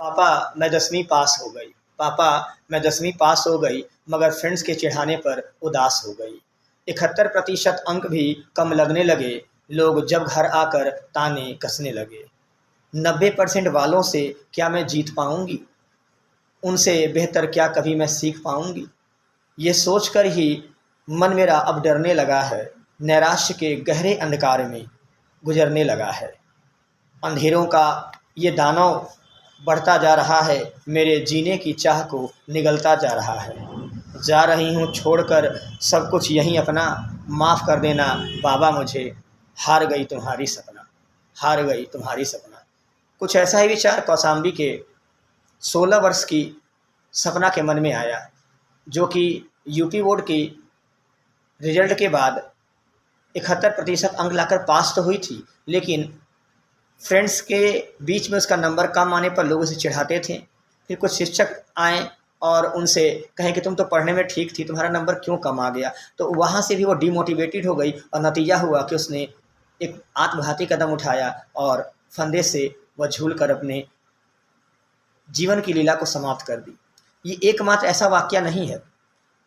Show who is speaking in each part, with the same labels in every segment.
Speaker 1: पापा मैं 10वीं पास हो गई। पापा मैं 10वीं पास हो गई मगर फ्रेंड्स के चिढ़ाने पर उदास हो गई। 71% अंक भी कम लगने लगे। लोग जब घर आकर ताने कसने लगे। 90% वालों से क्या मैं जीत पाऊंगी? उनसे बेहतर क्या कभी मैं सीख पाऊंगी? ये सोचकर ही मन मेरा अब डरने लगा है। नैराश्य के गहरे अंधकार में गुजरने लगा है। अंधेरों का ये दानव बढ़ता जा रहा है, मेरे जीने की चाह को निगलता जा रहा है। जा रही हूँ छोड़कर सब कुछ यहीं अपना, माफ़ कर देना बाबा मुझे, हार गई तुम्हारी सपना, हार गई तुम्हारी सपना। कुछ ऐसा ही विचार कौशाम्बी के 16 वर्ष की सपना के मन में आया, जो कि यूपी बोर्ड की रिजल्ट के बाद 71% अंक लाकर पास तो हुई थी, लेकिन फ्रेंड्स के बीच में उसका नंबर कम आने पर लोग उसे चिढ़ाते थे। फिर कुछ शिक्षक आए और उनसे कहें कि तुम तो पढ़ने में ठीक थी, तुम्हारा नंबर क्यों कम आ गया? तो वहाँ से भी वो डिमोटिवेटेड हो गई और नतीजा हुआ कि उसने एक आत्मघाती कदम उठाया और फंदे से वह झूल कर अपने जीवन की लीला को समाप्त कर दी। ये एकमात्र ऐसा वाक़या नहीं है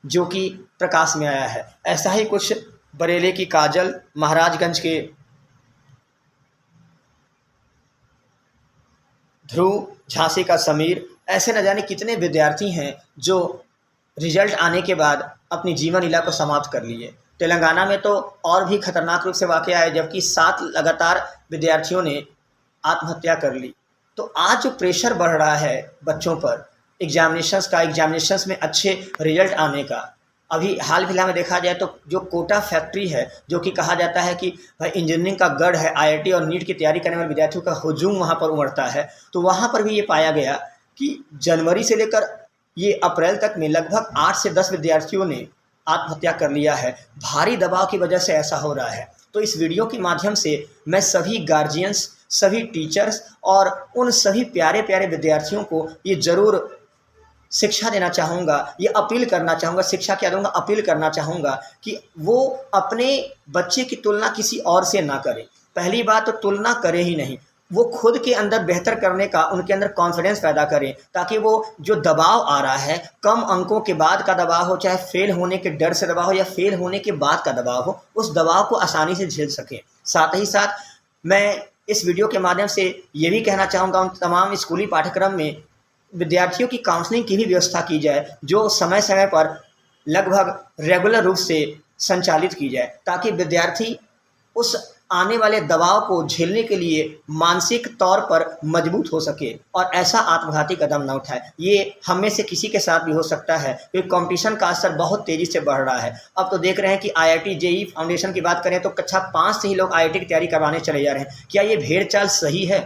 Speaker 1: जो कि प्रकाश में आया है। ऐसा ही कुछ बरेली की काजल, महाराजगंज के ध्रुव, झांसी का समीर, ऐसे न जाने कितने विद्यार्थी हैं जो रिजल्ट आने के बाद अपनी जीवन लीला को समाप्त कर लिए। तेलंगाना में तो और भी खतरनाक रूप से वाक़या है, जबकि 7 लगातार विद्यार्थियों ने आत्महत्या कर ली। तो आज जो प्रेशर बढ़ रहा है बच्चों पर एग्जामिनेशंस में अच्छे रिजल्ट आने का, अभी हाल फिलहाल में देखा जाए तो जो कोटा फैक्ट्री है, जो कि कहा जाता है कि भाई इंजीनियरिंग का गढ़ है, आईआईटी और नीट की तैयारी करने वाले विद्यार्थियों का हुजूम वहाँ पर उमड़ता है, तो वहाँ पर भी ये पाया गया कि जनवरी से लेकर ये अप्रैल तक में लगभग 8 से 10 विद्यार्थियों ने आत्महत्या कर लिया है। भारी दबाव की वजह से ऐसा हो रहा है। तो इस वीडियो के माध्यम से मैं सभी गार्जियंस, सभी टीचर्स और उन सभी प्यारे प्यारे विद्यार्थियों को ये ज़रूर शिक्षा देना चाहूँगा, ये अपील करना चाहूँगा, शिक्षा क्या दूँगा, अपील करना चाहूँगा कि वो अपने बच्चे की तुलना किसी और से ना करें। पहली बात तो तुलना करे ही नहीं, वो खुद के अंदर बेहतर करने का उनके अंदर कॉन्फिडेंस पैदा करें, ताकि वो जो दबाव आ रहा है, कम अंकों के बाद का दबाव हो, चाहे फेल होने के डर से दबाव हो या फेल होने के बाद का दबाव हो, उस दबाव को आसानी से झेल सकें। साथ ही साथ मैं इस वीडियो के माध्यम से ये भी कहना चाहूँगा उन तमाम स्कूली पाठ्यक्रम में विद्यार्थियों की काउंसलिंग की भी व्यवस्था की जाए, जो समय समय पर लगभग रेगुलर रूप से संचालित की जाए, ताकि विद्यार्थी उस आने वाले दबाव को झेलने के लिए मानसिक तौर पर मजबूत हो सके और ऐसा आत्मघाती कदम न उठाए। ये हम में से किसी के साथ भी हो सकता है, क्योंकि कंपटीशन का असर बहुत तेज़ी से बढ़ रहा है। अब तो देख रहे हैं कि आईआईटी जेईई फाउंडेशन की बात करें तो कक्षा 5 से ही लोग आईआईटी की तैयारी करवाने चले जा रहे हैं। क्या ये भेड़ चाल सही है?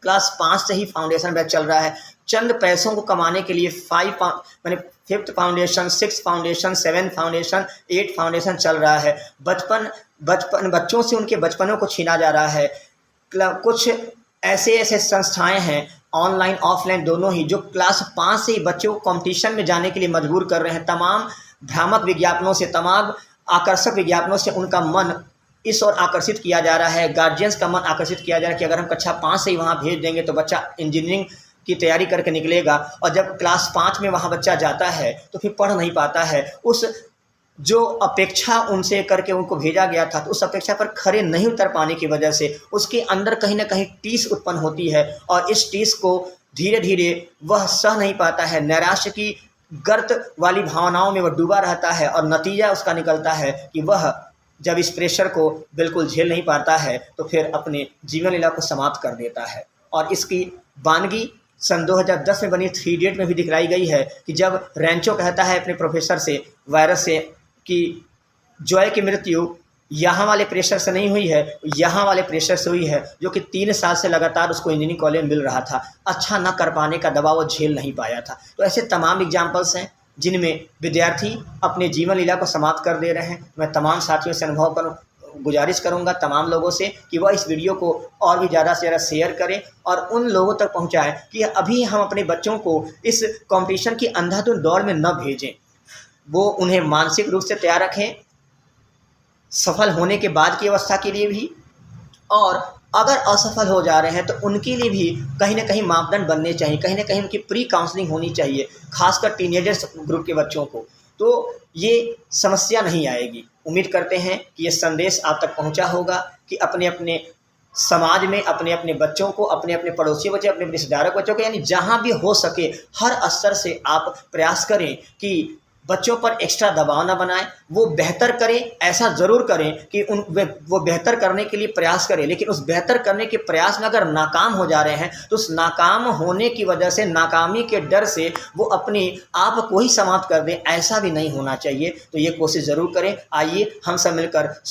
Speaker 1: क्लास 5 से ही फाउंडेशन बैच चल रहा है। चंद पैसों को कमाने के लिए 5th foundation, 6th foundation, 7th foundation, 8th foundation चल रहा है। बच्चों से उनके बचपनों को छीना जा रहा है। कुछ ऐसे संस्थाएं हैं, ऑनलाइन ऑफलाइन दोनों ही, जो क्लास 5 से ही बच्चों को कंपटीशन में जाने के लिए मजबूर कर रहे हैं। तमाम भ्रामक विज्ञापनों से, तमाम आकर्षक विज्ञापनों से उनका मन इस ओर आकर्षित किया जा रहा है, गार्जियंस का मन आकर्षित किया जा रहा है कि अगर हम कक्षा 5 से ही वहाँ भेज देंगे तो बच्चा इंजीनियरिंग की तैयारी करके निकलेगा, और जब क्लास 5 में वहाँ बच्चा जाता है तो फिर पढ़ नहीं पाता है। उस जो अपेक्षा उनसे करके उनको भेजा गया था, तो उस अपेक्षा पर खरे नहीं उतर पाने की वजह से उसके अंदर कहीं ना कहीं टीस उत्पन्न होती है, और इस टीस को धीरे धीरे वह सह नहीं पाता है। नैराश्य की गर्त वाली भावनाओं में वह डूबा रहता है, और नतीजा उसका निकलता है कि वह जब इस प्रेशर को बिल्कुल झेल नहीं पाता है तो फिर अपने जीवन लीला को समाप्त कर देता है। और इसकी वानगी सन 2010 में बनी 3 इडियट में भी दिखलाई गई है कि जब रैंचो कहता है अपने प्रोफेसर से, वायरस से, कि जॉय की मृत्यु यहाँ वाले प्रेशर से नहीं हुई है, यहाँ वाले प्रेशर से हुई है, जो कि 3 साल से लगातार उसको इंजीनियरिंग कॉलेज मिल रहा था। अच्छा न कर पाने का दबाव वो झेल नहीं पाया था। तो ऐसे तमाम एग्जाम्पल्स हैं जिनमें विद्यार्थी अपने जीवन लीला को समाप्त कर दे रहे हैं। मैं तमाम साथियों से गुजारिश करूंगा, तमाम लोगों से, कि वह इस वीडियो को और भी ज़्यादा से ज़्यादा शेयर करें और उन लोगों तक पहुंचाएं कि अभी हम अपने बच्चों को इस कंपटीशन की अंधाधुंध दौड़ में न भेजें। वो उन्हें मानसिक रूप से तैयार रखें सफल होने के बाद की अवस्था के लिए भी, और अगर असफल हो जा रहे हैं तो उनके लिए भी कहीं न कहीं मापदंड बनने चाहिए, कहीं न कहीं उनकी प्री काउंसलिंग होनी चाहिए, ख़ासकर टीनेजर्स ग्रुप के बच्चों को। तो ये समस्या नहीं आएगी। उम्मीद करते हैं कि ये संदेश आप तक पहुँचा होगा कि अपने-अपने समाज में अपने-अपने बच्चों को, अपने-अपने पड़ोसियों बच्चे, अपने रिश्तेदारों के बच्चों को, यानी जहाँ भी हो सके हर स्तर से आप प्रयास करें कि बच्चों पर एक्स्ट्रा दबाव ना बनाएँ, वो बेहतर करें, ऐसा ज़रूर करें कि वो बेहतर करने के लिए प्रयास करें, लेकिन उस बेहतर करने के प्रयास में अगर नाकाम हो जा रहे हैं, तो उस नाकाम होने की वजह से, नाकामी के डर से वो अपने आप को ही समाप्त कर दें, ऐसा भी नहीं होना चाहिए। तो ये कोशिश ज़रूर करें। आइए हम सब मिलकर